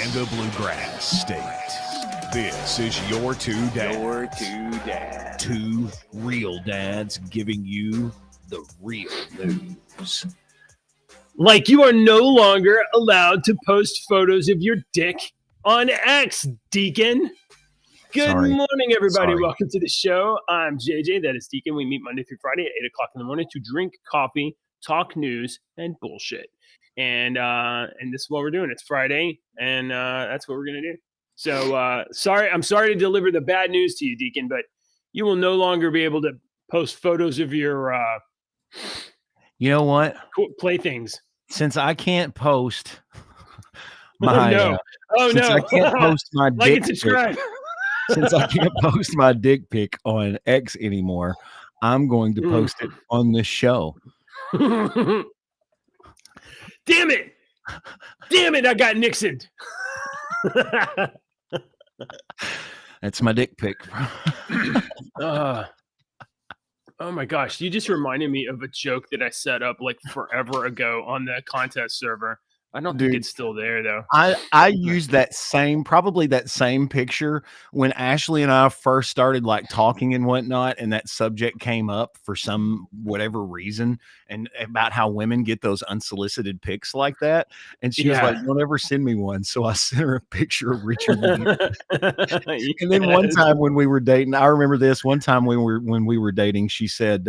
and the Bluegrass State. This is your two dads. Two real dads giving you the real news. Like you are no longer allowed to post photos of your dick on X, Deacon. Good morning, everybody. Welcome to the show. I'm JJ. That is Deacon. We meet Monday through Friday at 8 o'clock in the morning to drink coffee, talk news, and bullshit. And this is what we're doing. It's Friday, and that's what we're going to do. So I'm sorry to deliver the bad news to you, Deacon, but you will no longer be able to post photos of your you know what? Playthings. Since I can't post my I can't post my like dick and subscribe. Since I can't post my dick pic on X anymore, I'm going to post it on this show. Damn it! I got Nixoned. That's my dick pic. Oh my gosh, you just reminded me of a joke that I set up like forever ago on the contest server. I don't think it's still there though. I used that same picture when Ashley and I first started like talking and whatnot, and that subject came up for some whatever reason, and about how women get those unsolicited pics like that. And she was like, "Don't ever send me one." So I sent her a picture of Richard. And then one time when we were dating, I remember this one time when we were dating, she said,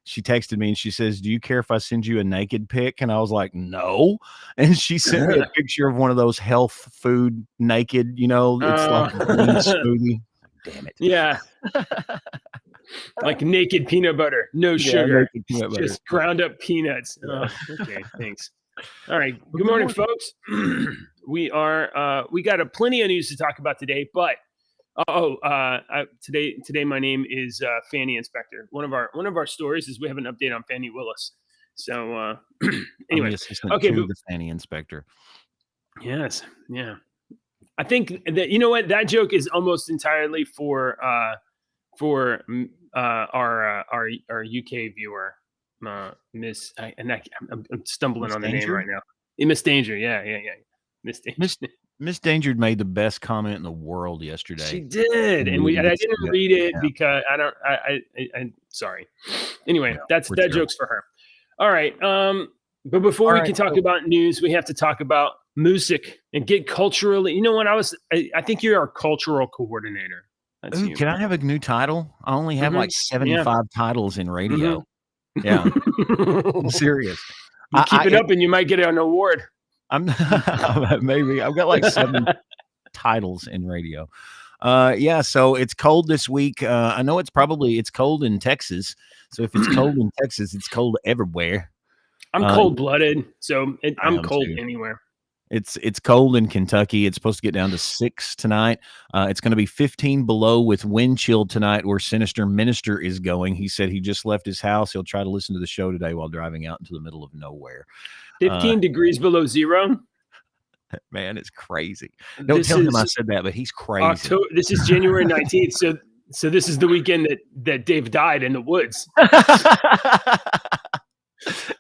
she texted me and she says, "Do you care if I send you a naked pic?" And I was like, "No." And she sent me a picture of one of those health food naked, it's like a green smoothie. Damn it. Yeah. Like naked peanut butter, no sugar, just ground up peanuts. Oh, okay, thanks. All right. Good morning, folks. We got plenty of news to talk about today, but today my name is Fanny Inspector. One of our stories is we have an update on Fanny Willis. So anyway, okay, the Fanny Inspector. Yes, yeah. I think that that joke is almost entirely for our UK viewer, Miss. I'm stumbling Miss on the Danger? name right now. Miss Danger, yeah. Miss Danger. Miss Danger made the best comment in the world yesterday. She did, and I didn't read it because I'm sorry. Anyway, that joke's for her. All right. But before we can talk about news, we have to talk about music and get culturally. You know what? I think you're our cultural coordinator. Ooh, can I have a new title? I only have like 75 titles in radio. Yeah, I'm serious. You keep it up, and you might get an award. Maybe I've got like 7 titles in radio. So it's cold this week. I know it's cold in Texas. So if it's cold in Texas, it's cold everywhere. I'm cold-blooded, so I'm cold anywhere. It's cold in Kentucky. It's supposed to get down to 6 tonight. It's going to be 15 below with wind chill tonight, where Sinister Minister is going. He said he just left his house. He'll try to listen to the show today while driving out into the middle of nowhere. 15 degrees below zero. Man, it's crazy. Don't tell him I said that, but he's crazy. This is January 19th. So this is the weekend that Dave died in the woods.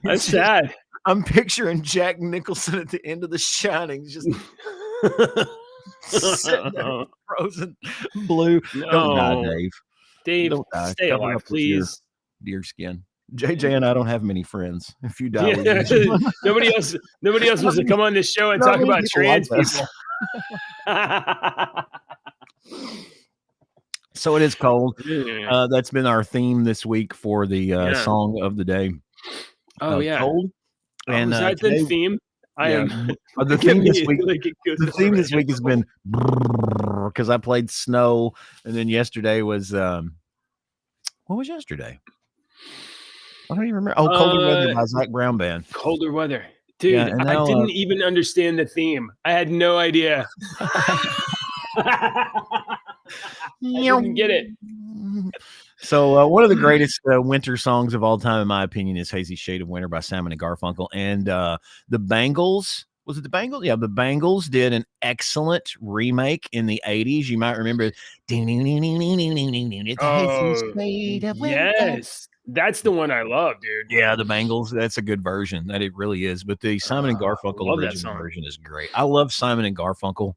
That's sad. I'm picturing Jack Nicholson at the end of The Shining, just sitting there, frozen blue. No. Don't die, Dave. Don't die. Stay alive, please. Deer skin. JJ and I don't have many friends. If you die, nobody else wants to come on this show and talk about trans people. So it is cold. That's been our theme this week for the song of the day. Oh yeah, cold. And is that the theme? The theme this week. The theme this week has been because I played Snow, and then yesterday was what was yesterday? I don't even remember. Oh, Colder Weather by Zach Brown Band. Colder Weather. Dude, I didn't even understand the theme. I had no idea. I didn't get it. So one of the greatest winter songs of all time, in my opinion, is Hazy Shade of Winter by Simon and Garfunkel. And the Bangles, was it the Bangles? Yeah, the Bangles did an excellent remake in the 80s. You might remember. Yes. That's the one I love, dude. Yeah, the Bangles. That's a good version. That it really is. But the Simon and Garfunkel love that original song. version is great. I love Simon and Garfunkel.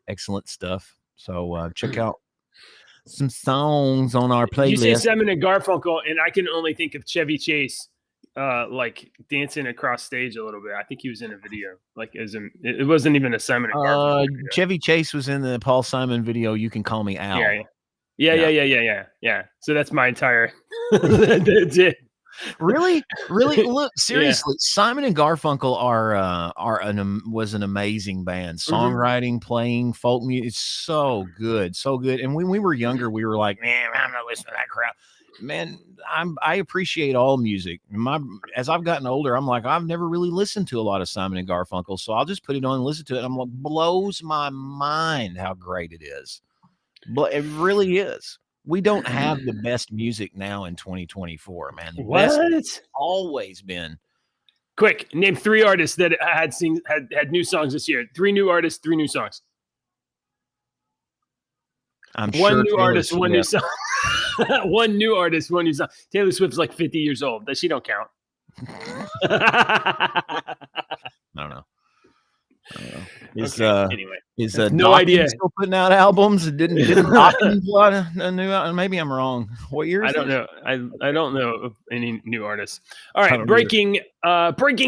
Excellent stuff. So check out some songs on our playlist. You say Simon and Garfunkel, and I can only think of Chevy Chase, like dancing across stage a little bit. I think he was in a video. Like, it wasn't even a Simon and Garfunkel video. Chevy Chase was in the Paul Simon video. You Can Call Me Al. Yeah. So that's my entire. That's it. Really? Look, seriously, Simon and Garfunkel was an amazing band. Songwriting, playing folk music, it's so good. And when we were younger, we were like, man, I'm not listening to that crap. Man, I appreciate all music. As I've gotten older, I'm like, I've never really listened to a lot of Simon and Garfunkel, so I'll just put it on and listen to it. I'm like, blows my mind how great it is. But it really is. We don't have the best music now in 2024, man. The best has always been. Quick, name 3 artists that had new songs this year. 3 new artists, 3 new songs. I'm one sure new artist, one new song. One new artist, one new song. Taylor Swift's like 50 years old. She don't count. I don't know. Anyway, is no idea. Still putting out albums? Didn't Dawkins do a new album? Maybe I'm wrong. What year? I don't know. I don't know of any new artists. All right, breaking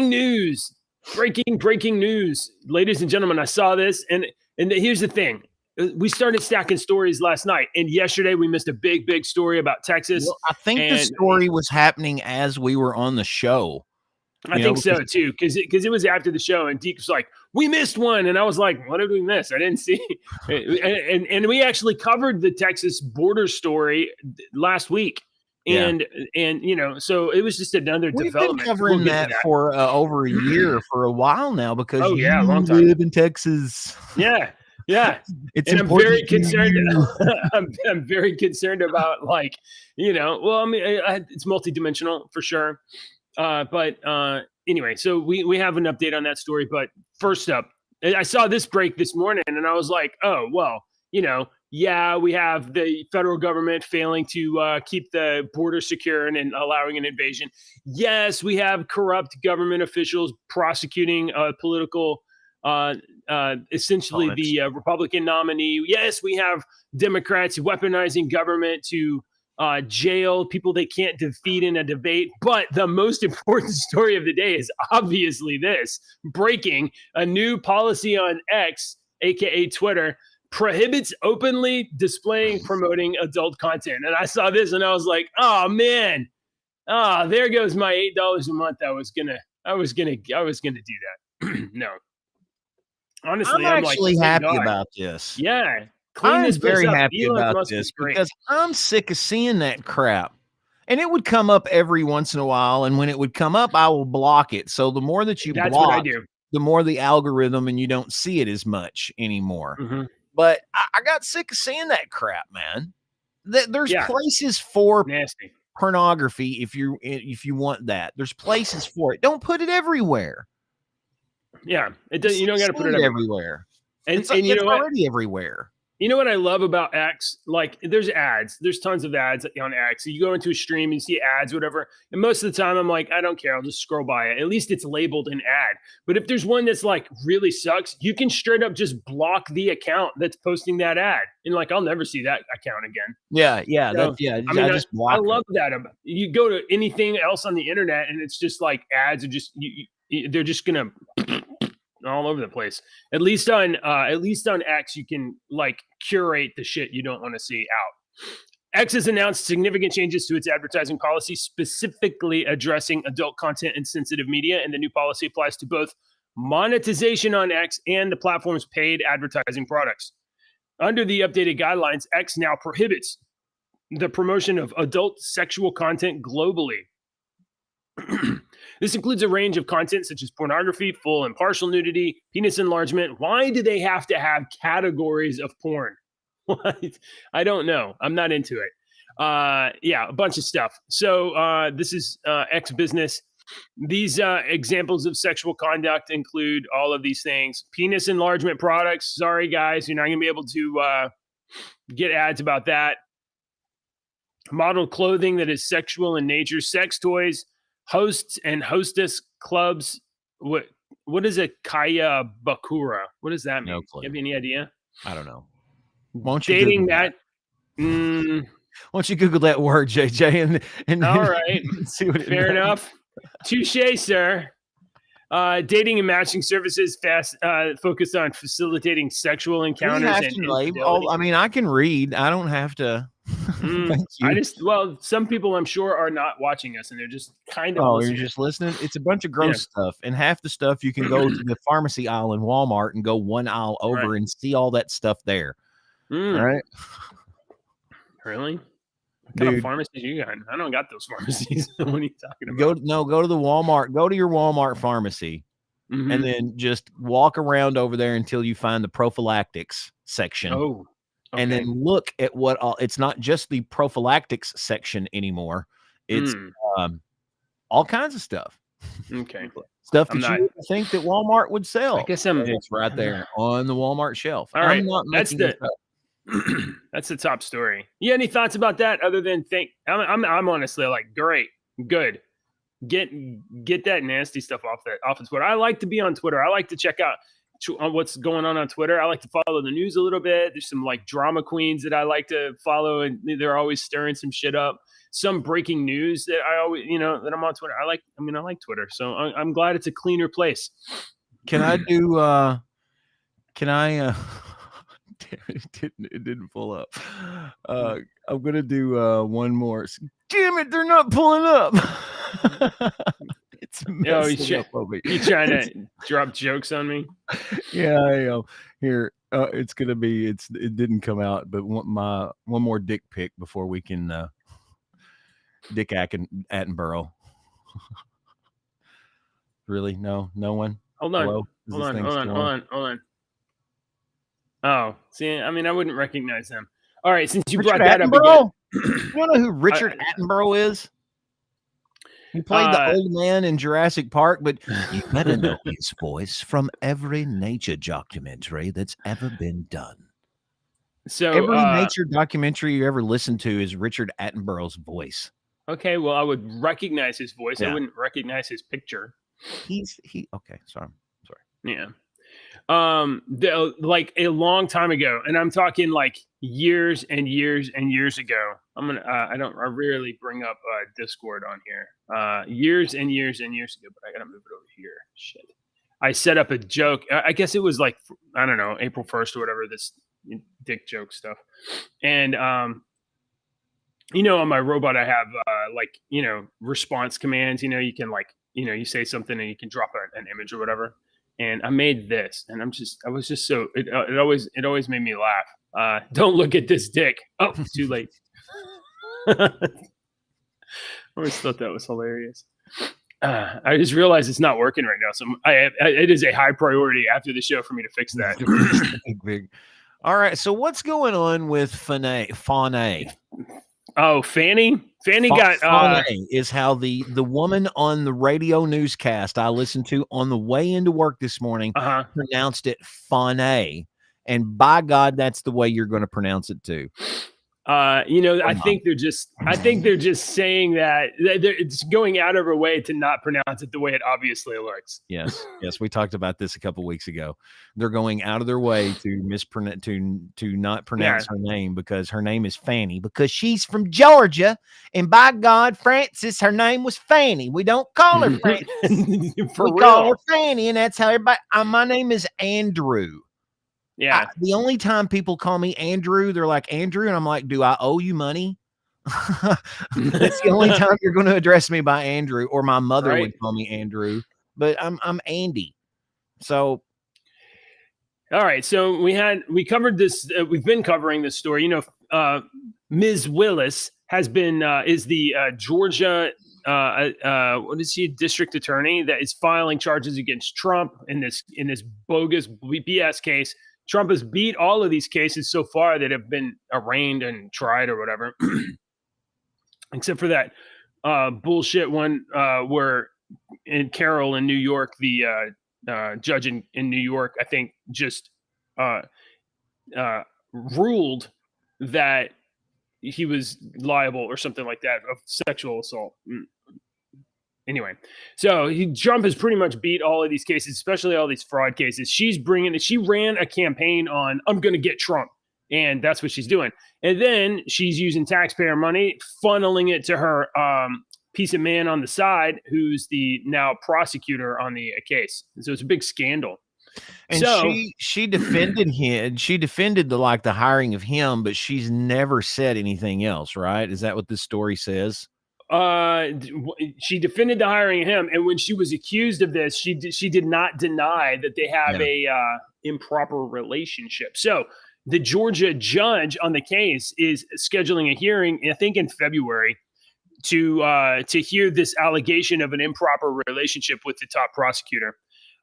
news. Breaking news, ladies and gentlemen. I saw this, and here's the thing. We started stacking stories last night, and yesterday we missed a big story about Texas. Well, I think the story was happening as we were on the show. I think so too, because it was after the show, and Deke was like, "We missed one," and I was like, "What did we miss? I didn't see." and we actually covered the Texas border story last week, and so it was just another development. We've been covering that for over a year, for a while now, because a long time. Live in Texas. Yeah. I'm very concerned. I'm very concerned about it's multidimensional for sure. But anyway, so we have an update on that story. But first up, I saw this break this morning, and I was like, oh, well, we have the federal government failing to keep the border secure and allowing an invasion. Yes, we have corrupt government officials prosecuting political, essentially the Republican nominee. Yes, we have Democrats weaponizing government to jail people they can't defeat in a debate. But the most important story of the day is obviously this: breaking, a new policy on X, aka Twitter, prohibits openly displaying, promoting adult content. And I saw this and I was like, oh man, there goes my $8 a month. I was gonna do that. No. Honestly, I'm actually happy about this. Yeah. I'm very happy about this because I'm sick of seeing that crap. And it would come up every once in a while. And when it would come up, I will block it. So the more that you block, what I do. The more the algorithm, and you don't see it as much anymore. Mm-hmm. But I got sick of seeing that crap, man. There's places for nasty pornography if you want that. There's places for it. Don't put it everywhere. Yeah, it does. You don't got to put it everywhere. And it's you know already everywhere. You know what I love about X? Like, there's ads. There's tons of ads on X. You go into a stream, you see ads, whatever. And most of the time, I'm like, I don't care. I'll just scroll by it. At least it's labeled an ad. But if there's one that's like really sucks, you can straight up just block the account that's posting that ad. And like, I'll never see that account again. Yeah. So, I just block. I love that. You go to anything else on the internet, and it's just like ads are just they're just gonna all over the place. At least on X, you can like curate the shit you don't want to see out. X has announced significant changes to its advertising policy, specifically addressing adult content and sensitive media. And the new policy applies to both monetization on X and the platform's paid advertising products. Under the updated guidelines, X now prohibits the promotion of adult sexual content globally. This includes a range of content such as pornography, full and partial nudity, penis enlargement. Why do they have to have categories of porn? What? I don't know. I'm not into it. A bunch of stuff. So this is X business. These examples of sexual conduct include all of these things. Penis enlargement products. Sorry, guys. You're not going to be able to get ads about that. model clothing that is sexual in nature, sex toys, hosts and hostess clubs. What is a kaya bakura? What does that mean? No clue. You have any idea? I don't know. Why don't you Dating Google that. Why don't you Google that word, JJ, and All right. see what it Fair does. enough. Touche, sir. Dating and matching services focused on facilitating sexual encounters and infidelity. I mean, I can read. I don't have to. Thank you. Some people I'm sure are not watching us and they're just kind of listening. You're just listening. It's a bunch of gross stuff, and half the stuff you can go to the pharmacy aisle in Walmart and go one aisle over and see all that stuff there. All right. Really? What kind of pharmacies you got? I don't got those pharmacies. What are you talking about? Go to the Walmart. Go to your Walmart pharmacy, and then just walk around over there until you find the prophylactics section. Oh, okay. And then look at what it's not just the prophylactics section anymore. It's all kinds of stuff. Okay. Stuff that you would think that Walmart would sell. I guess it's right there on the Walmart shelf. All right. That's the top story. You have any thoughts about that other than I'm honestly like, great, good. Get that nasty stuff off of Twitter. I like to be on Twitter. I like to check out what's going on Twitter. I like to follow the news a little bit. There's some like drama queens that I like to follow, and they're always stirring some shit up. Some breaking news that I always, that I'm on Twitter. I like Twitter. So I'm glad it's a cleaner place. Can I do, it didn't pull up. I'm going to do one more. Damn it, they're not pulling up. It's you trying to drop jokes on me? Yeah, I am. Here, it's gonna be. It didn't come out, but one more dick pic before we can Dick Attenborough. Really? No one. Hold on. Oh, see, I mean, I wouldn't recognize them. All right, since you brought that up again. You know who Richard Attenborough is? He played the old man in Jurassic Park, but you better know his voice from every nature documentary that's ever been done. So every nature documentary you ever listened to is Richard Attenborough's voice. Okay, well, I would recognize his voice. Yeah. I wouldn't recognize his picture. Okay, sorry. Yeah. Like a long time ago, and I'm talking like years and years and years ago. I rarely bring up Discord on here. Years and years and years ago, but I gotta move it over here. Shit. I set up a joke. I guess it was like, I don't know, April 1st or whatever, this dick joke stuff. And on my robot I have response commands. You can you say something and you can drop an image or whatever. And I made this, and it always made me laugh. Don't look at this dick. Oh, it's too late. I always thought that was hilarious. I just realized it's not working right now. So it is a high priority after the show for me to fix that. Big. All right. So what's going on with Fanny? Oh, Fanny got is how the woman on the radio newscast I listened to on the way into work this morning pronounced it Fanny, and by God, that's the way you're going to pronounce it too. I think they're just saying that it's going out of her way to not pronounce it the way it obviously looks. Yes, we talked about this a couple weeks ago. They're going out of their way to not pronounce her name, because her name is Fanny, because she's from Georgia, and by God, Francis, her name was Fanny. We don't call her Francis. Call her Fanny, and that's how everybody. My name is Andrew. Yeah. The only time people call me Andrew, they're like, Andrew, and I'm like, do I owe you money? That's the only time you're going to address me by Andrew, or my mother would call me Andrew, but I'm Andy. So, all right. So we covered this. We've been covering this story. Ms. Willis is the Georgia. What is she? District attorney that is filing charges against Trump in this bogus BS case. Trump has beat all of these cases so far that have been arraigned and tried or whatever, except for that bullshit one where in Carroll in New York, the judge in New York, I think, just ruled that he was liable or something like that of sexual assault. Anyway, so Trump has pretty much beat all of these cases, especially all these fraud cases. She ran a campaign on, I'm going to get Trump. And that's what she's doing. And then she's using taxpayer money, funneling it to her piece of man on the side, who's the now prosecutor on the case. And so it's a big scandal. And she defended him. She defended the hiring of him, but she's never said anything else, right? Is that what this story says? She defended the hiring of him, and when she was accused of this, she did not deny that they have a improper relationship. So the Georgia judge on the case is scheduling a hearing, I think in February, to hear this allegation of an improper relationship with the top prosecutor.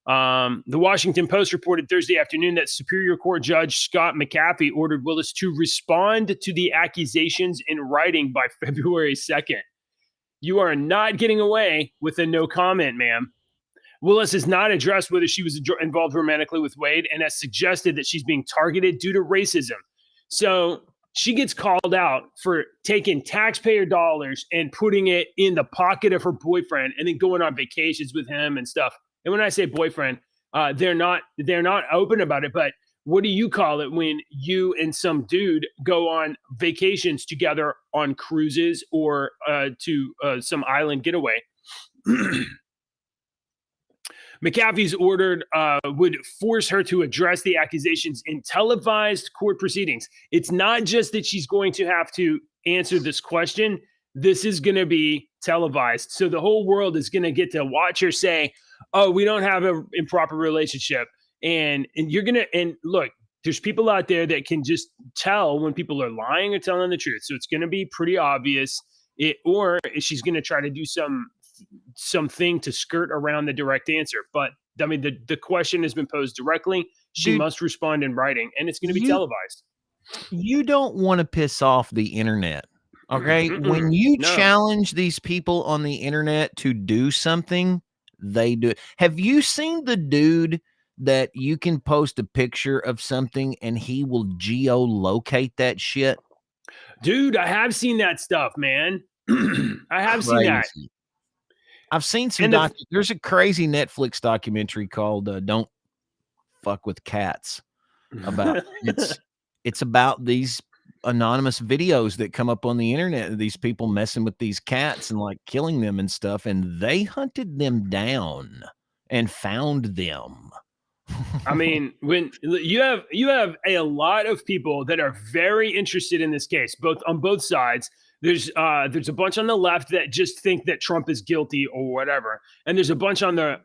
The Washington Post reported Thursday afternoon that Superior Court Judge Scott McAfee ordered Willis to respond to the accusations in writing by February 2nd. You are not getting away with a no comment, ma'am. Willis has not addressed whether she was involved romantically with Wade and has suggested that she's being targeted due to racism. So she gets called out for taking taxpayer dollars and putting it in the pocket of her boyfriend and then going on vacations with him and stuff. And when I say boyfriend, they're not open about it, but what do you call it when you and some dude go on vacations together on cruises or to some island getaway? McAfee's ordered would force her to address the accusations in televised court proceedings. It's not just that she's going to have to answer this question. This is going to be televised. So the whole world is going to get to watch her say, oh, we don't have an improper relationship. And you're going to, and look, there's people out there that can just tell when people are lying or telling the truth. So it's going to be pretty obvious. Or she's going to try to do something to skirt around the direct answer. But I mean, the question has been posed directly. She must respond in writing, and it's going to be televised. You don't want to piss off the internet. Okay. When you challenge these people on the internet to do something, they do it. Have you seen the dude that you can post a picture of something and he will geolocate that shit? Dude, I have seen that stuff, man. I have seen that. I've seen some there's a crazy Netflix documentary called Don't Fuck with Cats about it's about these anonymous videos that come up on the internet of these people messing with these cats and like killing them and stuff, and they hunted them down and found them. I mean, when you have a lot of people that are very interested in this case, on both sides. There's a bunch on the left that just think that Trump is guilty or whatever, and there's a bunch on the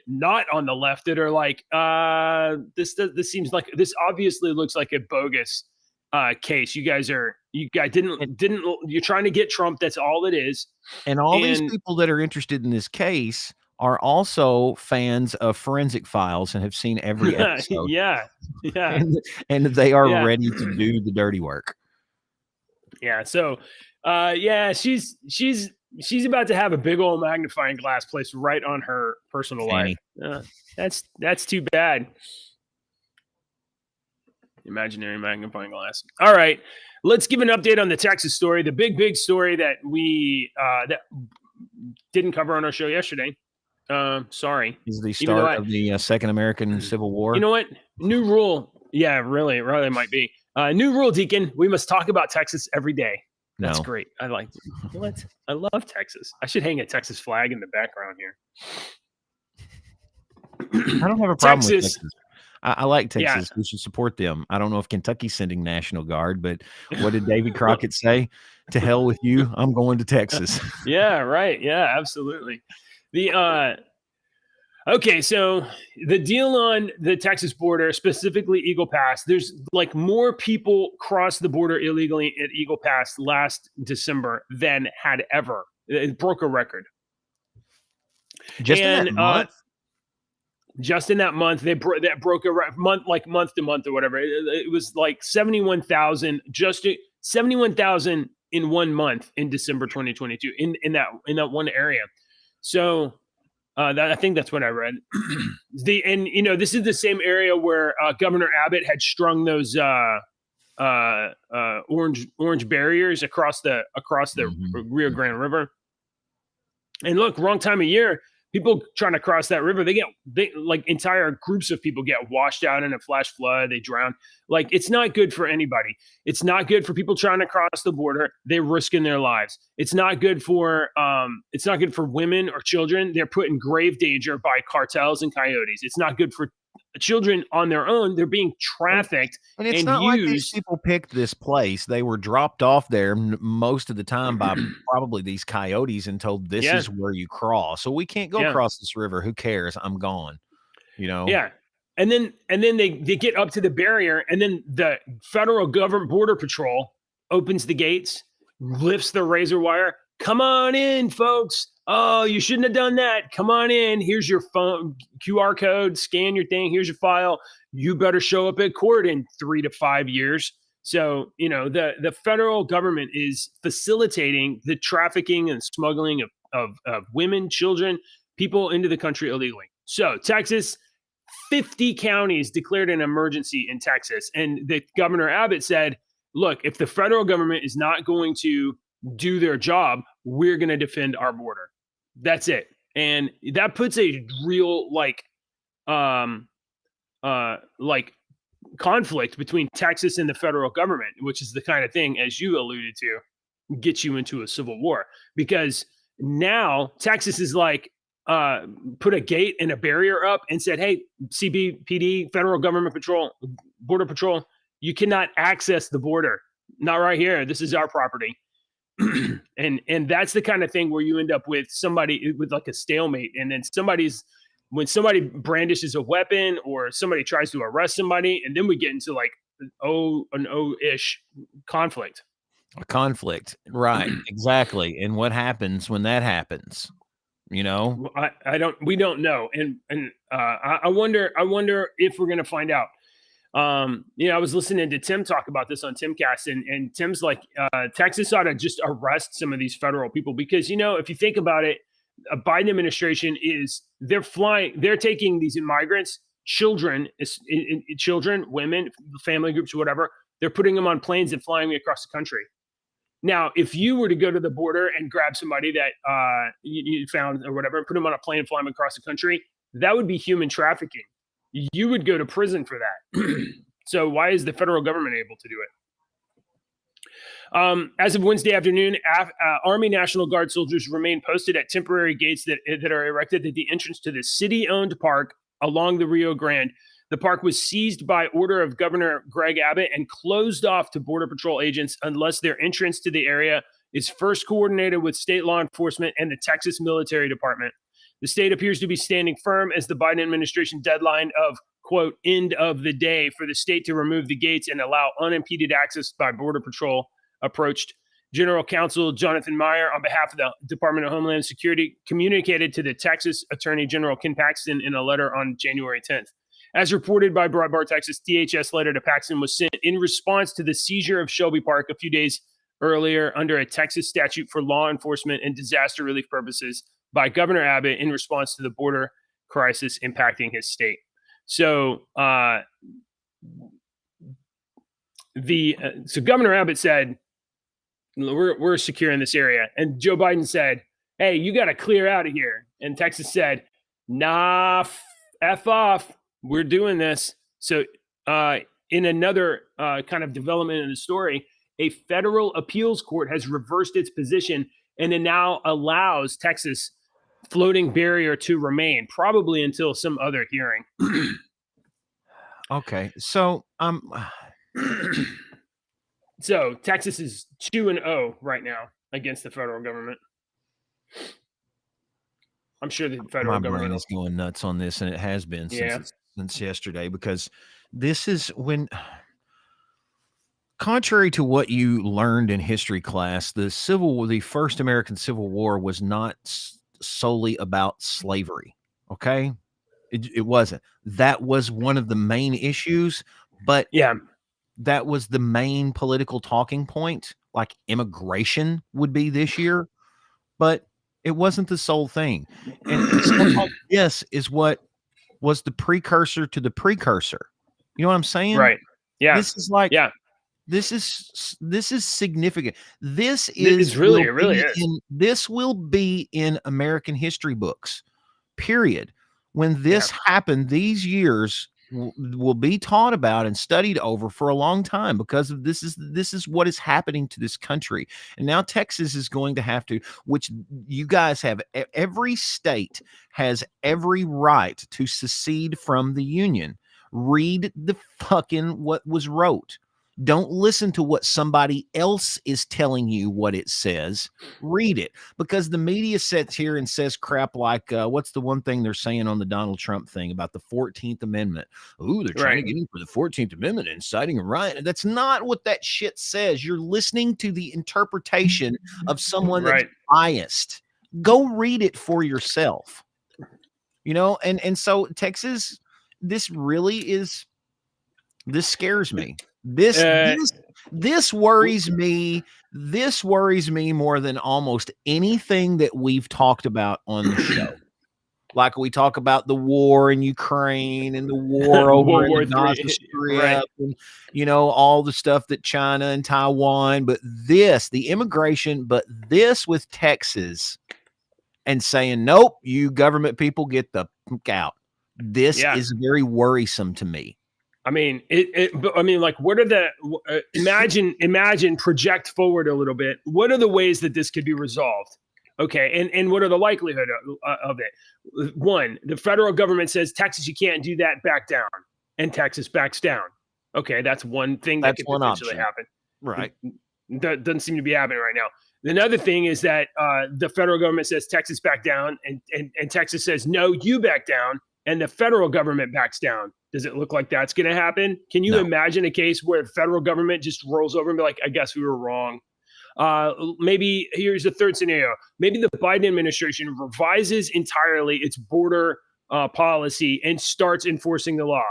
not on the left that are like, this seems like, this obviously looks like a bogus case. You guys didn't you're trying to get Trump. That's all it is. And these people that are interested in this case are also fans of Forensic Files and have seen every episode. Yeah. And they are ready to do the dirty work. Yeah. So, she's about to have a big old magnifying glass placed right on her personal life. That's too bad. Imaginary magnifying glass. All right, let's give an update on the Texas story, the big story that we that didn't cover on our show yesterday. Sorry. Is the start of the Second American Civil War. You know what? New rule. Yeah, really might be. New rule, Deacon. We must talk about Texas every day. That's great. I like what? I love Texas. I should hang a Texas flag in the background here. I don't have a problem with Texas. I like Texas. Yeah. We should support them. I don't know if Kentucky's sending National Guard, but what did David Crockett say? To hell with you. I'm going to Texas. Yeah, right. Yeah, absolutely. Okay, so the deal on the Texas border, specifically Eagle Pass, there's like more people crossed the border illegally at Eagle Pass last December than had ever. It broke a record. Just in that month? Just in that month, that broke a month, like month to month or whatever. It was like 71,000, just 71,000 in 1 month in December 2022 in that one area. So I think that's what I read. This is the same area where Governor Abbott had strung those orange barriers across the Rio Grande River. And look, wrong time of year. People trying to cross that river, they like entire groups of people get washed out in a flash flood. They drown. Like, it's not good for anybody. It's not good for people trying to cross the border. They're risking their lives. It's not good for women or children. They're put in grave danger by cartels and coyotes. It's not good for children on their own. They're being trafficked, and it's not like these people picked this place. They were dropped off there most of the time by probably these coyotes and told, this is where you cross. So we can't go across this river. Who cares? I'm gone. You know? Yeah. And then they get up to the barrier, and then the federal government border patrol opens the gates, lifts the razor wire. Come on in, folks. Oh, you shouldn't have done that. Come on in. Here's your phone QR code. Scan your thing. Here's your file. You better show up at court in 3 to 5 years. So, you know, the federal government is facilitating the trafficking and smuggling of women, children, people into the country illegally. So Texas, 50 counties declared an emergency in Texas. And the Governor Abbott said, look, if the federal government is not going to do their job, we're going to defend our border. That's it. And that puts a real conflict between Texas and the federal government, which is the kind of thing, as you alluded to, gets you into a civil war. Because now Texas is like, put a gate and a barrier up and said, hey, CBPD, federal government patrol, border patrol, you cannot access the border. Not right here. This is our property. and that's the kind of thing where you end up with somebody with like a stalemate, and then when somebody brandishes a weapon or somebody tries to arrest somebody, and then we get into like an O-ish conflict. A conflict, right? Exactly. And what happens when that happens? You know, we don't know, and I wonder if we're gonna find out. You know, I was listening to Tim talk about this on Timcast, and Tim's like, Texas ought to just arrest some of these federal people, because, you know, if you think about it, a Biden administration they're taking these migrants, children, women, family groups, whatever, they're putting them on planes and flying them across the country. Now, if you were to go to the border and grab somebody that you found or whatever, put them on a plane and fly them across the country, that would be human trafficking. You would go to prison for that. So why is the federal government able to do it? As of Wednesday afternoon, Army National Guard soldiers remain posted at temporary gates that are erected at the entrance to the city-owned park along the Rio Grande. The park was seized by order of Governor Greg Abbott and closed off to Border Patrol agents unless their entrance to the area is first coordinated with state law enforcement and the Texas Military Department. The state appears to be standing firm as the Biden administration deadline of, quote, end of the day for the state to remove the gates and allow unimpeded access by Border Patrol approached. General Counsel Jonathan Meyer, on behalf of the Department of Homeland Security, communicated to the Texas Attorney General Ken Paxton in a letter on January 10th. As reported by Breitbart Texas, DHS letter to Paxton was sent in response to the seizure of Shelby Park a few days earlier under a Texas statute for law enforcement and disaster relief purposes by Governor Abbott in response to the border crisis impacting his state. So, so Governor Abbott said, we're secure in this area. And Joe Biden said, hey, you got to clear out of here. And Texas said, nah, F off. We're doing this. So in another kind of development in the story, a federal appeals court has reversed its position and it now allows Texas floating barrier to remain, probably until some other hearing. Okay. So so Texas is 2-0 right now against the federal government. I'm sure the federal government is going nuts on this, and it has been since yesterday, because this is when, contrary to what you learned in history class, the first American Civil War was not solely about slavery. Okay. It wasn't. That was one of the main issues, but that was the main political talking point, like immigration would be this year, but it wasn't the sole thing. And stuff like this is what was the precursor to the precursor. You know what I'm saying? Right. Yeah. This is like, This is significant. This it really is. This will be in American history books. Period. When this happened, these years will be taught about and studied over for a long time, because of this is what is happening to this country. And now Texas is going to have to, which you guys have, every state has every right to secede from the union. Read the fucking what was wrote. Don't listen to what somebody else is telling you what it says. Read it, because the media sits here and says crap like, what's the one thing they're saying on the Donald Trump thing about the 14th Amendment? Ooh, they're trying to get in for the 14th Amendment, inciting a riot. That's not what that shit says. You're listening to the interpretation of someone that's biased. Go read it for yourself. And so Texas, this scares me. This worries me. This worries me more than almost anything that we've talked about on the show. Like we talk about the war in Ukraine and the war over in the Gaza Strip, and all the stuff that China and Taiwan. But the immigration, but this with Texas and saying, nope, you government people get the fuck out. This is very worrisome to me. I mean, like, what are the imagine project forward a little bit. What are the ways that this could be resolved? Okay. And what are the likelihood of it? One, the federal government says, Texas, you can't do that, back down. And Texas backs down. Okay. That's one thing that could potentially happen. Right. That doesn't seem to be happening right now. Another thing is that the federal government says Texas back down, and Texas says, no, you back down. And the federal government backs down. Does it look like that's going to happen? Can you imagine a case where the federal government just rolls over and be like, I guess we were wrong? Maybe here's the third scenario. Maybe the Biden administration revises entirely its border policy and starts enforcing the law.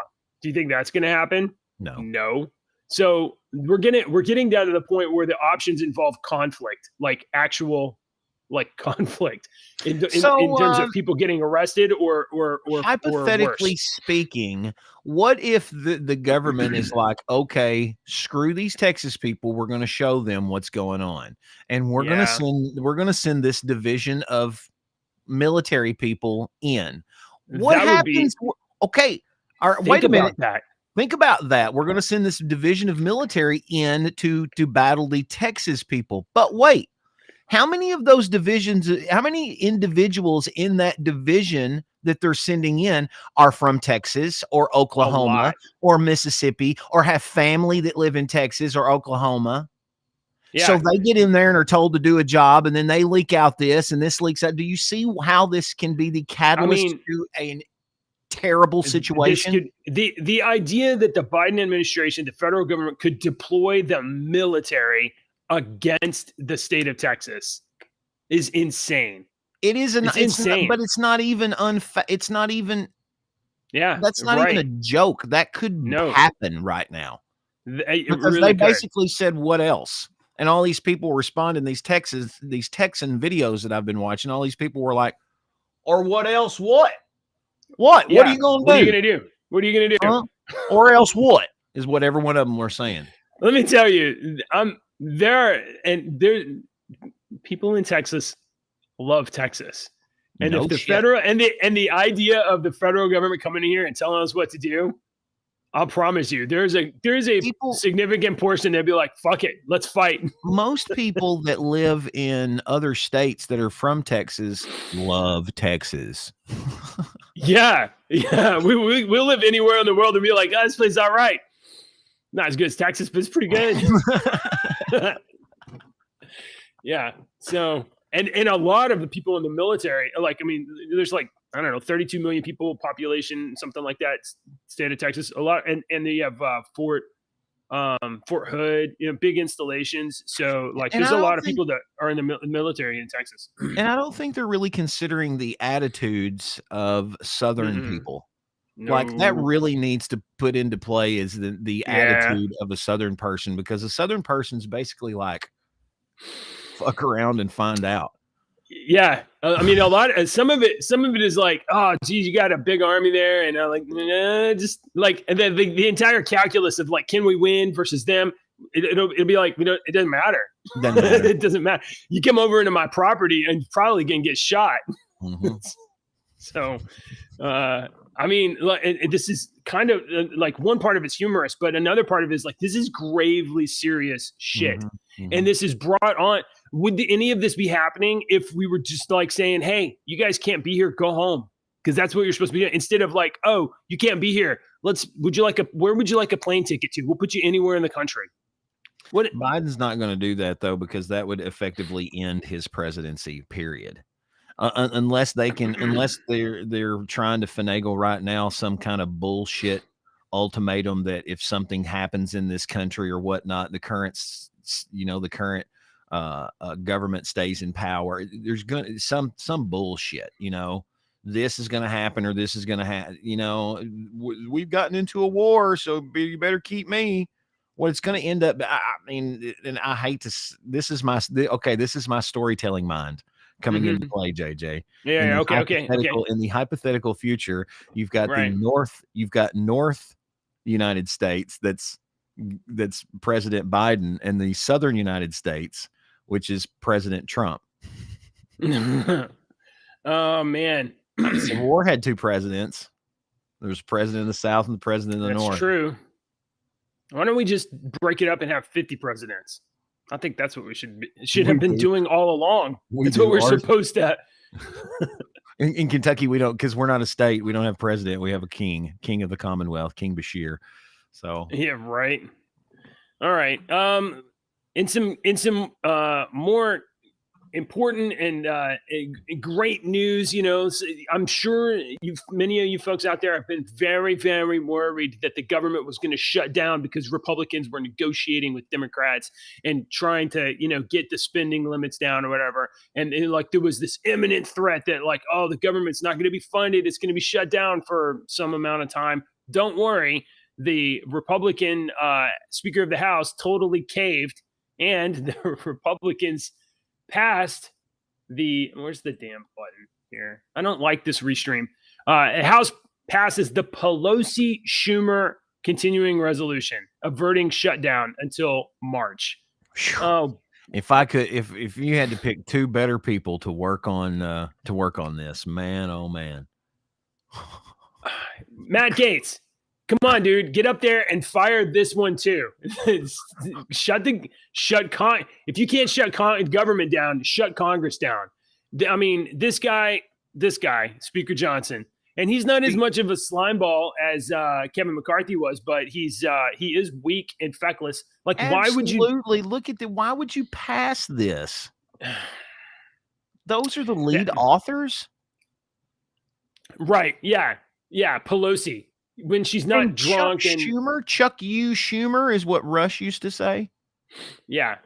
Do you think that's going to happen? No. So we're getting down to the point where the options involve conflict, like actual conflict in terms of people getting arrested or hypothetically speaking, what if the government is like, okay, screw these Texas people, we're going to show them what's going on, and we're going to send this division of military people in. What happens? Okay, wait a minute. Think about that. We're going to send this division of military in to battle the Texas people. But wait, how many of those divisions, how many individuals in that division that they're sending in are from Texas or Oklahoma or Mississippi or have family that live in Texas or Oklahoma? Yeah. So they get in there and are told to do a job, and then they leak out this, and this leaks out. Do you see how this can be the catalyst to a terrible situation? The idea that the Biden administration, the federal government, could deploy the military against the state of Texas is insane. It is insane, but it's not even it's not even. Yeah, that's not even a joke. That could happen right now. Because they basically said, "What else?" And all these people responding, these Texan videos that I've been watching. All these people were like, "Or what else? What? What? Yeah. What are you going to do? What are you going to do? What are you going to do? Or else what?" is what every one of them were saying. Let me tell you, there people in Texas love Texas, and if the federal and the idea of the federal government coming in here and telling us what to do, I'll promise you, there's a significant portion that'd be like, "Fuck it, let's fight." Most people that live in other states that are from Texas love Texas. Yeah, we'll live anywhere in the world and be like, "Oh, this place is all right." Not as good as Texas, but it's pretty good. Yeah. So, and a lot of the people in the military, there's 32 million people population, something like that, state of Texas. A lot, and they have Fort Hood, big installations. So there's a lot of people that are in the military in Texas. And I don't think they're really considering the attitudes of Southern people. No. Like that really needs to put into play is the attitude of a Southern person, because a Southern person's basically like, fuck around and find out. Yeah. Some of it is like, oh geez, you got a big army there. And I'm like, nah, just like, and then the entire calculus of like, can we win versus them? it'll be like, it doesn't matter. Doesn't It doesn't matter. You come over into my property and you're probably gonna get shot. Mm-hmm. So, I mean, this is kind of like one part of it's humorous, but another part of it is like, this is gravely serious shit. Mm-hmm. And this is brought on. Would any of this be happening if we were just like saying, hey, you guys can't be here, go home? Because that's what you're supposed to be doing. Instead of like, oh, you can't be here. Where would you like a plane ticket to? We'll put you anywhere in the country. Biden's not going to do that though, because that would effectively end his presidency, period. Unless they're trying to finagle right now some kind of bullshit ultimatum that if something happens in this country or whatnot, the current government stays in power. There's going to some bullshit, this is going to happen or this is going to happen. We've gotten into a war, so you better keep me. What it's going to end up, I mean, and I hate to. This is my storytelling mind coming into play, JJ. Yeah. Okay. In the hypothetical future, you've got North United States, that's President Biden, and the Southern United States, which is President Trump. Oh man, Civil War had two presidents. There was president of the South and the president of the North. That's true. Why don't we just break it up and have 50 presidents? I think that's what we should have been doing all along. That's what we're supposed to. In Kentucky, we don't, because we're not a state. We don't have president. We have a king of the Commonwealth, King Bashir. So yeah, right. All right. In some more important and great news, I'm sure many of you folks out there have been very, very worried that the government was going to shut down because Republicans were negotiating with Democrats and trying to, get the spending limits down or whatever. And like there was this imminent threat that like, oh, the government's not going to be funded. It's going to be shut down for some amount of time. Don't worry. The Republican Speaker of the House totally caved, and the Republicans passed where's the damn button here? I don't like this restream. House passes the Pelosi-Schumer continuing resolution, averting shutdown until March. Oh, if you had to pick two better people to work on this, man, oh man. Matt Gaetz, come on, dude, get up there and fire this one too. If you can't shut government down, shut Congress down. I mean, this guy, Speaker Johnson, and he's not as much of a slimeball as Kevin McCarthy was, but he is weak and feckless. Like, why would you pass this? Those are the lead authors, right? Yeah, Pelosi. When she's not drunk, Chuck Schumer is what Rush used to say. Yeah,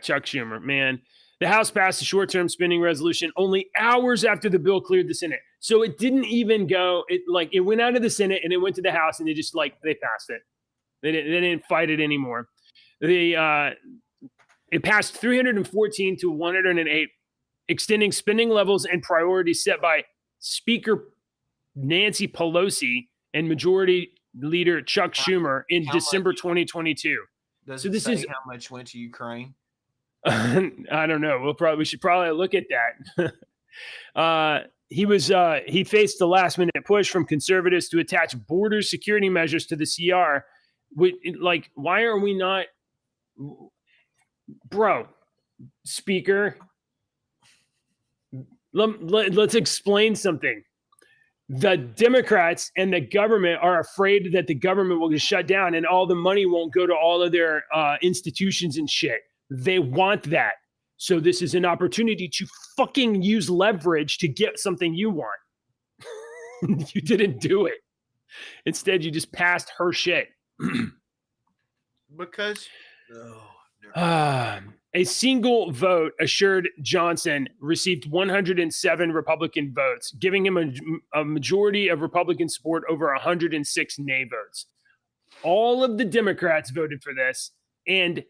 Chuck Schumer, man. The House passed a short-term spending resolution only hours after the bill cleared the Senate. So it didn't even go. It went out of the Senate and it went to the House, and they passed it. They didn't fight it anymore. It passed 314 to 108, extending spending levels and priorities set by Speaker Nancy Pelosi and Majority Leader Chuck Schumer in December 2022. So this is how much went to Ukraine? I don't know. We should probably look at that. He faced the last minute push from conservatives to attach border security measures to the CR. Why are we not, bro? Speaker, let's explain something. The Democrats and the government are afraid that the government will get shut down and all the money won't go to all of their institutions and shit. They want that. So this is an opportunity to fucking use leverage to get something you want. You didn't do it. Instead, you just passed her shit. Because a single vote assured Johnson received 107 Republican votes, giving him a majority of Republican support over 106 nay votes. All of the Democrats voted for this, and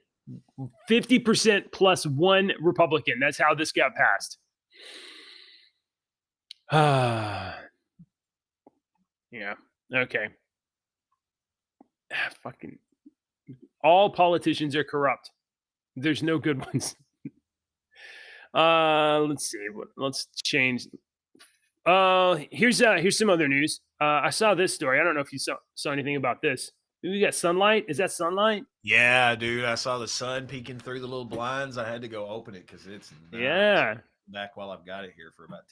50% plus one Republican. That's how this got passed. Yeah. Okay. Fucking all politicians are corrupt. There's no good ones. Let's see. Let's change. Here's some other news. I saw this story. I don't know if you saw anything about this. We got sunlight. Is that sunlight? Yeah, dude. I saw the sun peeking through the little blinds. I had to go open it because it's not back while I've got it here for about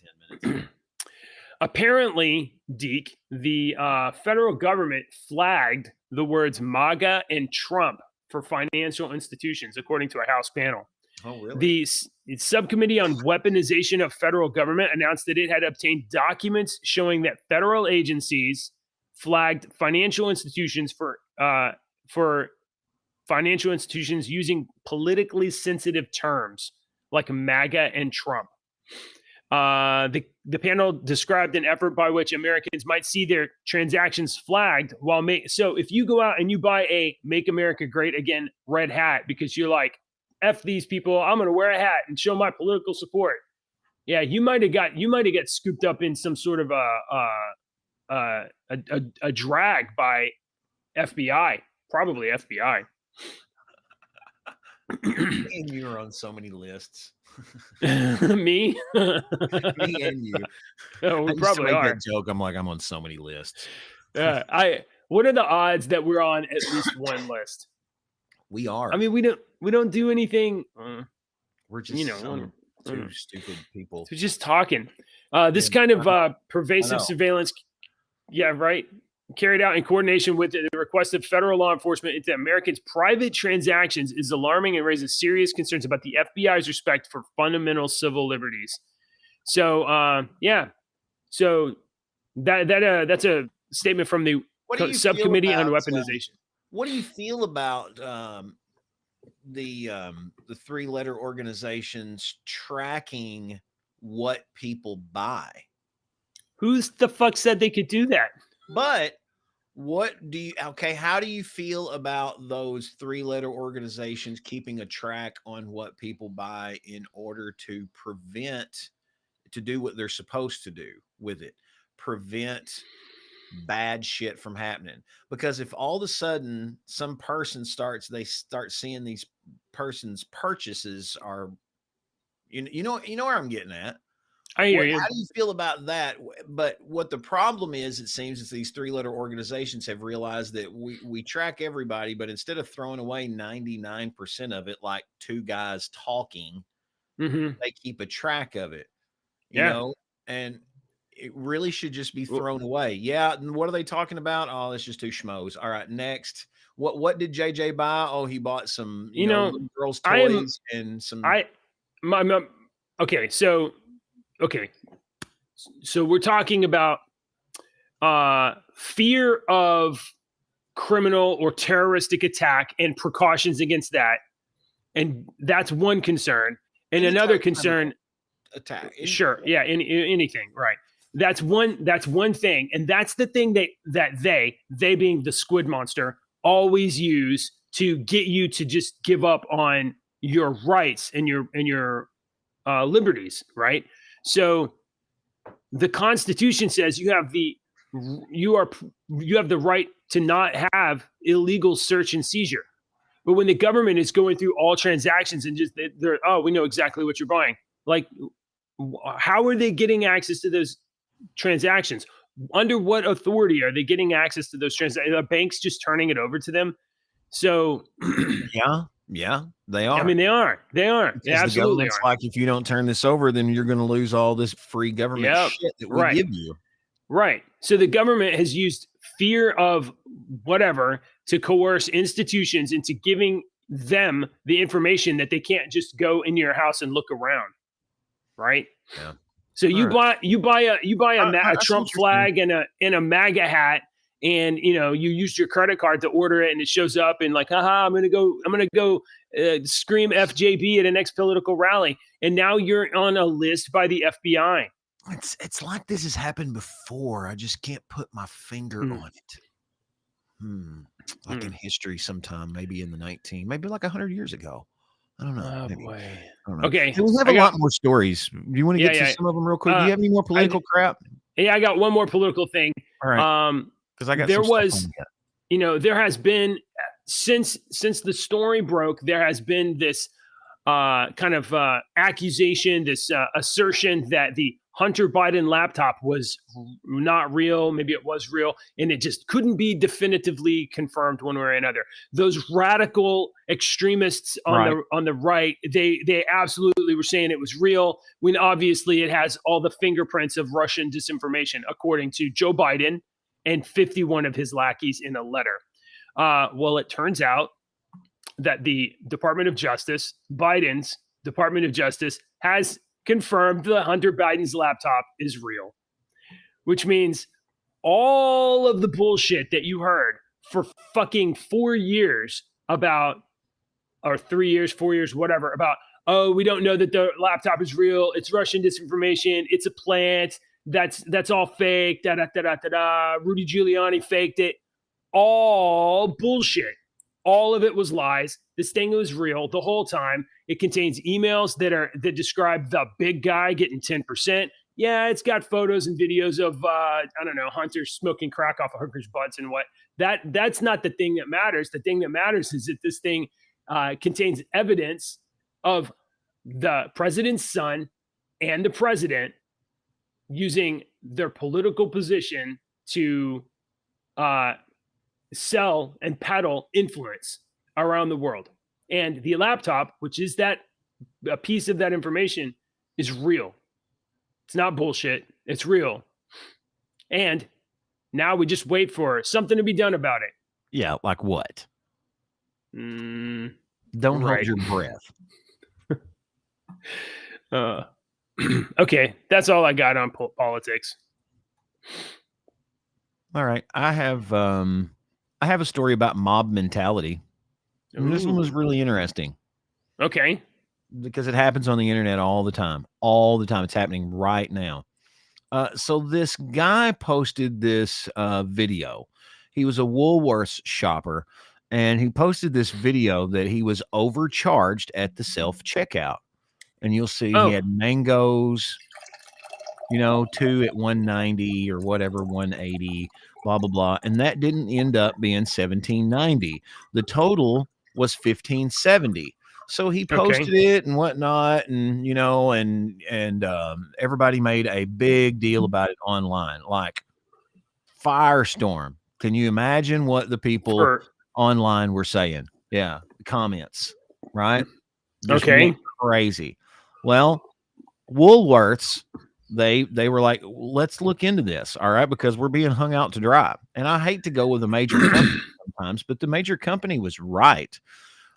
10 minutes. Apparently, Deke, the federal government flagged the words MAGA and Trump for financial institutions, according to a House panel. Oh, really? The subcommittee on weaponization of federal government announced that it had obtained documents showing that federal agencies flagged financial institutions for financial institutions using politically sensitive terms like MAGA and Trump. The panel described an effort by which Americans might see their transactions flagged so if you go out and you buy a Make America Great Again red hat because you're like, F these people, I'm going to wear a hat and show my political support. Yeah, you might have got scooped up in some sort of a drag by FBI, probably FBI. And you were on so many lists. Me? Me and you. Oh, we probably are. That joke. I'm like, I'm on so many lists. What are the odds that we're on at least one list? We are. I mean, we don't do anything. We're just two stupid people. We're just talking. This kind of pervasive surveillance, right, carried out in coordination with the request of federal law enforcement into Americans' private transactions is alarming and raises serious concerns about the FBI's respect for fundamental civil liberties. So, so that's a statement from the subcommittee on weaponization. What do you feel about the three-letter organizations tracking what people buy? Who's the fuck said they could do that? But how do you feel about those three-letter organizations keeping a track on what people buy in order to do what they're supposed to do with it, prevent bad shit from happening? Because if all of a sudden some person start seeing these person's purchases are, you know where I'm getting at. I hear you. How do you feel about that? But what the problem is, it seems, is these three-letter organizations have realized that we track everybody, but instead of throwing away 99% of it like two guys talking, they keep a track of it. You know, and it really should just be thrown away. Yeah. And what are they talking about? Oh, it's just two schmoes. All right. Next. What did JJ buy? Oh, he bought some, little girls' toys and some. Okay. So we're talking about fear of criminal or terroristic attack and precautions against that. And that's one concern. And another concern, attack. Sure. Yeah. Anything. Right. That's one thing. And that's the thing that they being the squid monster, always use to get you to just give up on your rights and your liberties. Right. So the Constitution says you have the right to not have illegal search and seizure. But when the government is going through all transactions and just we know exactly what you're buying. Like, how are they getting access to those transactions? Under what authority are they getting access to those transactions? Are banks just turning it over to them? So yeah, they are. I mean, they are. They absolutely are. Like, if you don't turn this over, then you're going to lose all this free government shit that we give you. Right. So the government has used fear of whatever to coerce institutions into giving them the information that they can't just go in your house and look around. Right. Yeah. So you buy a Trump flag and a MAGA hat, and you used your credit card to order it, and it shows up, and like, I'm gonna go scream FJB at a next political rally, and now you're on a list by the FBI. It's like this has happened before. I just can't put my finger on it. Like in history, sometime, maybe in the maybe like 100 years ago. I don't know. Oh, boy. I don't know. Okay. We have a lot more stories. Do you want to get to some of them real quick? Do you have any more political crap? Yeah, I got one more political thing. All right. Because I got there has been since the story broke, there has been this kind of accusation, this assertion that the Hunter Biden laptop was not real. Maybe it was real, and it just couldn't be definitively confirmed one way or another. Those radical extremists on the right, they absolutely were saying it was real, when obviously it has all the fingerprints of Russian disinformation, according to Joe Biden and 51 of his lackeys in a letter. Well, it turns out that the Department of Justice, Biden's Department of Justice, has confirmed that Hunter Biden's laptop is real, which means all of the bullshit that you heard for fucking 4 years about, or 3 years, 4 years, whatever, about, oh, we don't know that the laptop is real, it's Russian disinformation, it's a plant, that's all fake, Rudy Giuliani faked it, all bullshit. All of it was lies. This thing was real the whole time. It contains emails that describe the big guy getting 10%. Yeah, it's got photos and videos of Hunter smoking crack off of hookers' butts and what. That's not the thing that matters. The thing that matters is that this thing contains evidence of the president's son and the president using their political position to sell and peddle influence around the world. And the laptop, which is a piece of that information, is real. It's not bullshit. It's real. And now we just wait for something to be done about it. Yeah, like what? Don't hold your breath. Okay, that's all I got on politics. All right, I have a story about mob mentality. And this one was really interesting. Okay. Because it happens on the internet all the time. All the time. It's happening right now. So this guy posted this video. He was a Woolworths shopper, and he posted this video that he was overcharged at the self-checkout. And you'll see he had mangoes, 2 at $190 or whatever, $180, blah, blah, blah. And that didn't end up being $17.90. The total was $15.70. So he posted it and whatnot, and everybody made a big deal about it online, like firestorm. Can you imagine what the people online were saying? Yeah, comments, right? Just crazy. Well, Woolworths, they were like, let's look into this, all right, because we're being hung out to dry. And I hate to go with a major company sometimes, but the major company was right.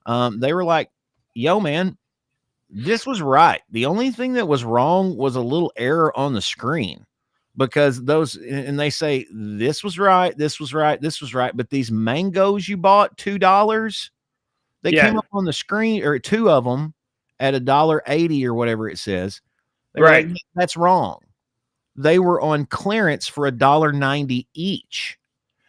They were like, yo, man, this was right. The only thing that was wrong was a little error on the screen, because and they say, this was right, this was right, this was right. But these mangoes you bought, $2, they came up on the screen, or 2 of them at $1.80 or whatever it says. Right. Like, that's wrong. They were on clearance for $1.90 each.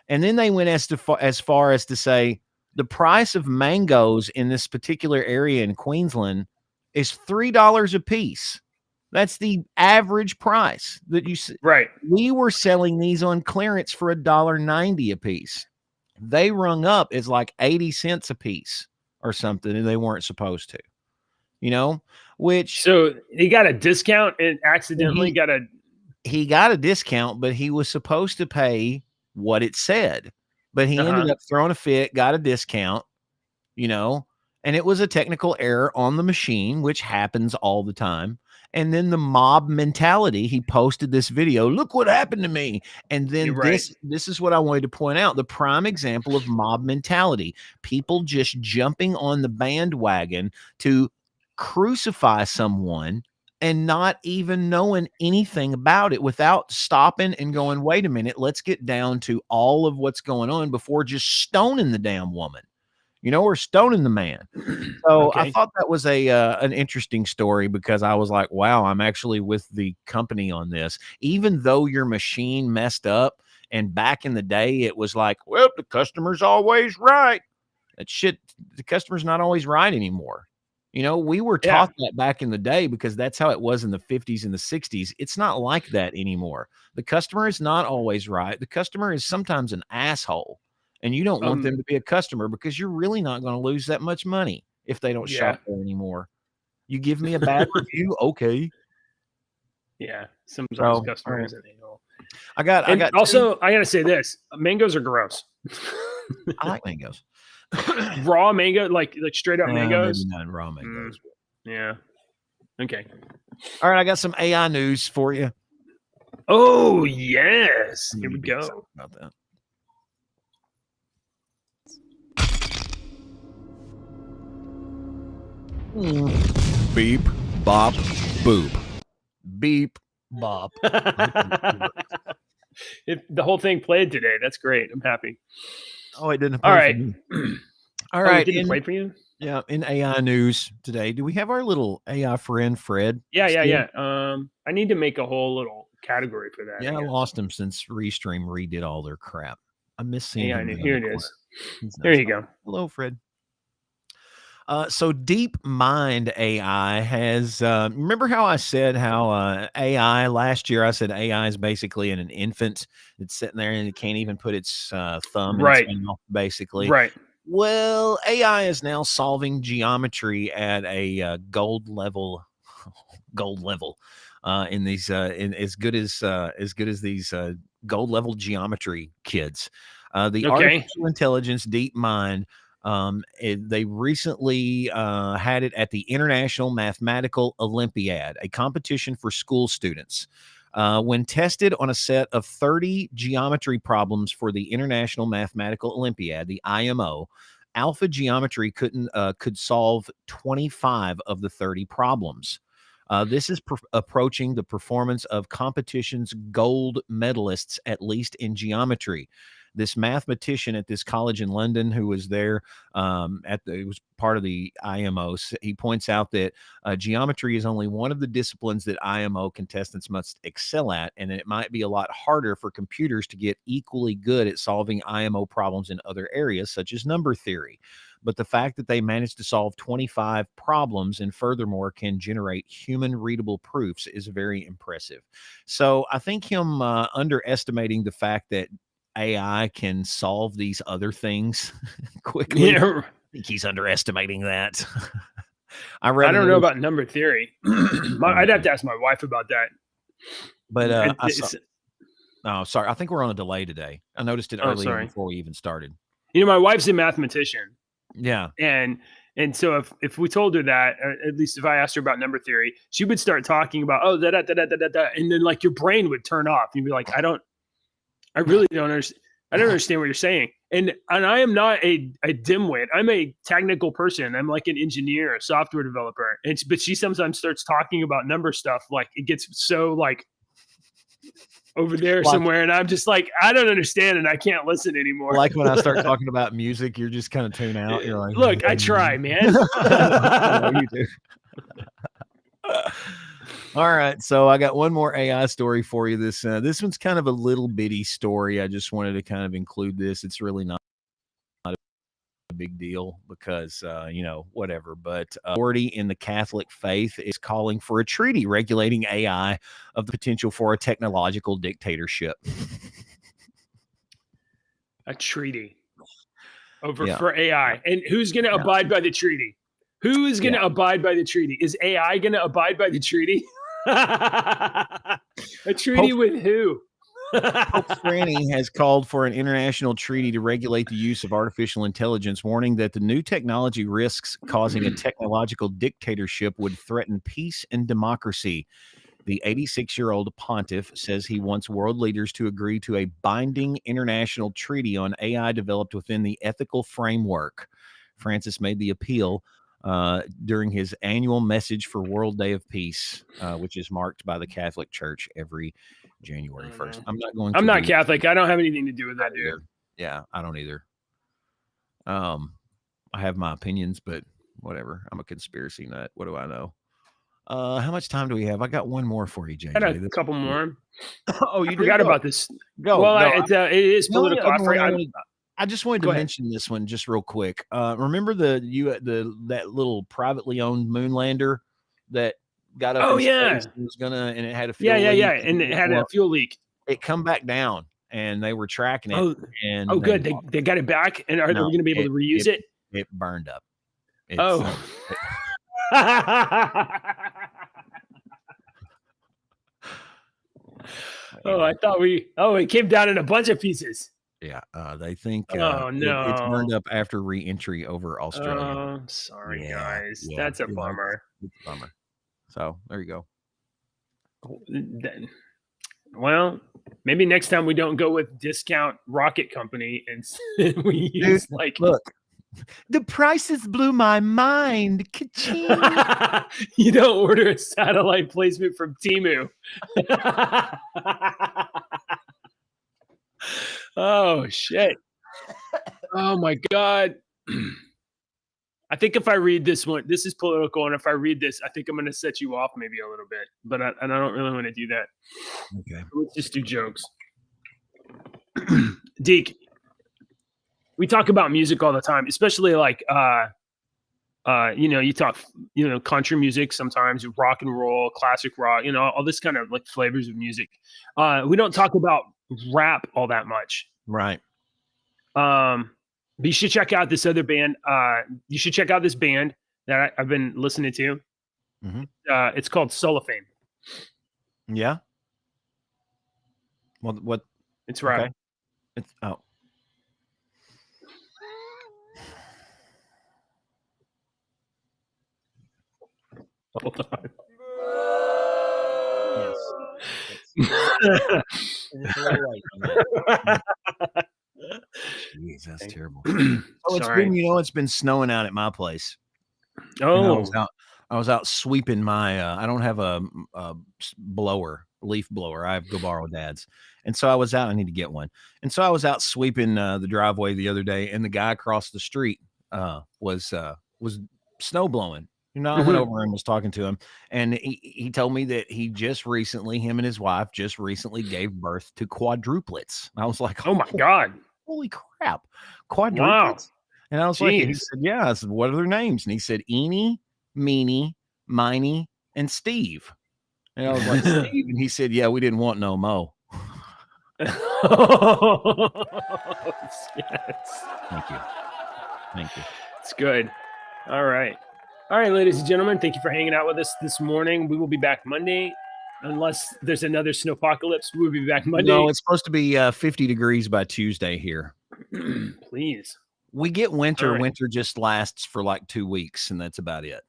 And then they went as far as to say, the price of mangoes in this particular area in Queensland is $3 a piece. That's the average price that you see. Right. We were selling these on clearance for $1.90 a piece. They rung up as like 80 cents a piece or something, and they weren't supposed to. So he got a discount and accidentally he got a discount, but he was supposed to pay what it said. But he ended up throwing a fit, got a discount, and it was a technical error on the machine, which happens all the time. And then the mob mentality, he posted this video, look what happened to me. And then this is what I wanted to point out, the prime example of mob mentality, people just jumping on the bandwagon to crucify someone and not even knowing anything about it, without stopping and going, wait a minute, let's get down to all of what's going on before just stoning the damn woman, or stoning the man. So I thought that was an interesting story, because I was like, wow, I'm actually with the company on this. Even though your machine messed up, and back in the day it was like, well, the customer's always right. That shit, the customer's not always right anymore. We were taught that back in the day, because that's how it was in the 50s and the 60s. It's not like that anymore. The customer is not always right. The customer is sometimes an asshole. and you don't want them to be a customer because you're really not going to lose that much money if they don't shop there anymore. You give me a bad review, okay? Yeah, sometimes customers and I got also I gotta say this: mangoes are gross. I like mangoes. Raw mango, like straight up mangoes. Maybe not raw mangoes. Yeah. Okay. All right, I got some AI news for you. Oh yes, here we go. About that. Beep, bop, boop. Beep, bop. The whole thing played today. That's great. I'm happy. Oh, it didn't. All right. All right. It didn't play for you? Yeah. In AI news today, do we have our little AI friend Fred? Yeah. I need to make a whole little category for that. Yeah, I lost him since Restream redid all their crap. I miss seeing him. Here it is. There you go. Hello, Fred. So DeepMind AI has, remember how I said how AI last year, I said AI is basically an infant that's sitting there and it can't even put its thumb in its mouth, basically. Right. Well, AI is now solving geometry at a gold level in these in as good as these gold level geometry kids. The artificial intelligence DeepMind. They recently had it at the International Mathematical Olympiad, a competition for school students. When tested on a set of 30 geometry problems for the International Mathematical Olympiad, the IMO, Alpha Geometry could solve 25 of the 30 problems. This is approaching the performance of competition's gold medalists, at least in geometry. This mathematician at this college in London who was there it was part of the IMO. He points out that geometry is only one of the disciplines that IMO contestants must excel at, and it might be a lot harder for computers to get equally good at solving IMO problems in other areas, such as number theory. But the fact that they managed to solve 25 problems and furthermore can generate human readable proofs is very impressive. So I think him underestimating the fact that AI can solve these other things quickly. Yeah. I think he's underestimating that. I don't know about number theory. I'd have to ask my wife about that. But oh, sorry. I think we're on a delay today. I noticed it earlier before we even started. You know, my wife's a mathematician. Yeah. And so if we told her that, or at least if I asked her about number theory, she would start talking about, and then like your brain would turn off. You'd be like, I really don't understand. I don't understand what you're saying. And I am not a dimwit. I'm a technical person. I'm like an engineer, a software developer. But she sometimes starts talking about number stuff. Like it gets so like over there somewhere. And I'm just like, I don't understand. And I can't listen anymore. Like when I start talking about music, you're just kind of tune out. You're like, look, I try, man. You do. All right, so I got one more AI story for you. This one's kind of a little bitty story. I just wanted to kind of include this. It's really not a big deal because whatever. But authority in the Catholic faith is calling for a treaty regulating AI of the potential for a technological dictatorship. A treaty for AI, and who's going to abide by the treaty? Who is going to abide by the treaty? Is AI going to abide by the treaty? A treaty with who? Pope Franny has called for an international treaty to regulate the use of artificial intelligence, warning that the new technology risks causing a technological dictatorship would threaten peace and democracy. The 86-year-old pontiff says he wants world leaders to agree to a binding international treaty on AI developed within the ethical framework. Francis made the appeal during his annual message for World Day of Peace, which is marked by the Catholic Church every January 1st. I'm not Catholic. I don't have anything to do with that, dude. Yeah, I don't either. I have my opinions, but whatever. I'm a conspiracy nut. What do I know? How much time do we have? I got one more for you, JJ. I got a couple more. Oh, you forgot about this. Go. Well, it is political. I just wanted to mention this one just real quick. Remember that little privately owned moon lander that got up in space and was and it had a fuel leak. And it had a fuel leak. It come back down. and they were tracking it. And good. They got it back, and are they going to be able to reuse it? It burned up. I thought it came down in a bunch of pieces. Yeah, they think no, it's burned up after re-entry over Australia. Sorry, guys. That's a bummer. It's a bummer. So there you go. Well, maybe next time we don't go with discount rocket company and we use look. The prices blew my mind. You don't order a satellite placement from Temu. Oh, shit. Oh, my God. I think if I read this one, this is political, and if I read this, I think I'm going to set you off maybe a little bit, but I don't really want to do that. Okay. Let's just do jokes. Deke, we talk about music all the time, especially like, you talk, country music, sometimes rock and roll, classic rock, all this kind of like flavors of music. We don't talk about rap all that much. Right. But you should check out this other band. You should check out this band that I've been listening to. Mm-hmm. It's called Cellophane. Yeah. What? It's right. Okay. It's Hold on. Jeez, that's terrible. It's been snowing out at my place. Oh, I was out sweeping my. I don't have a leaf blower. I have to go borrow Dad's, and so I was out. I need to get one, and so I was out sweeping the driveway the other day, and the guy across the street was snow blowing. I went over and was talking to him, and he told me that him and his wife just recently gave birth to quadruplets. I was like, oh my God. Holy crap. Quadruplets. Wow. And I was like, he said, yeah. I said, what are their names? And he said, Eenie, Meanie, Miney, and Steve. And I was like, Steve? And he said, yeah, we didn't want no mo. Yes. Thank you. It's good. All right, ladies and gentlemen, thank you for hanging out with us this morning. We will be back Monday. Unless there's another snowpocalypse, we'll be back Monday. No, it's supposed to be 50 degrees by Tuesday here. Please. We get winter. Right. Winter just lasts for like 2 weeks, and that's about it.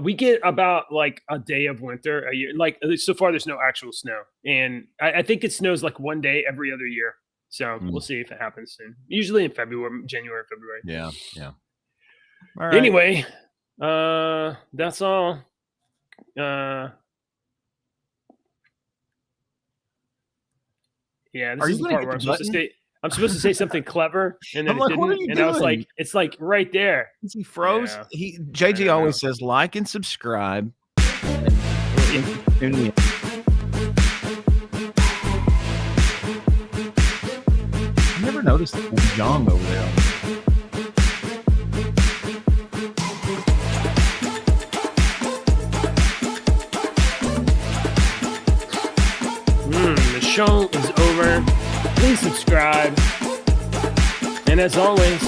We get about like a day of winter a year. Like so far, there's no actual snow, and I think it snows like one day every other year. So we'll see if it happens soon. Usually in January, February. Yeah. All right. Anyway, that's all. Yeah, this is the part where I'm supposed to say something clever, and then it didn't. And I was like, it's like right there. He froze. Yeah. JJ always says like and subscribe. I never noticed the Jong over there. The show is over. Please subscribe. And as always,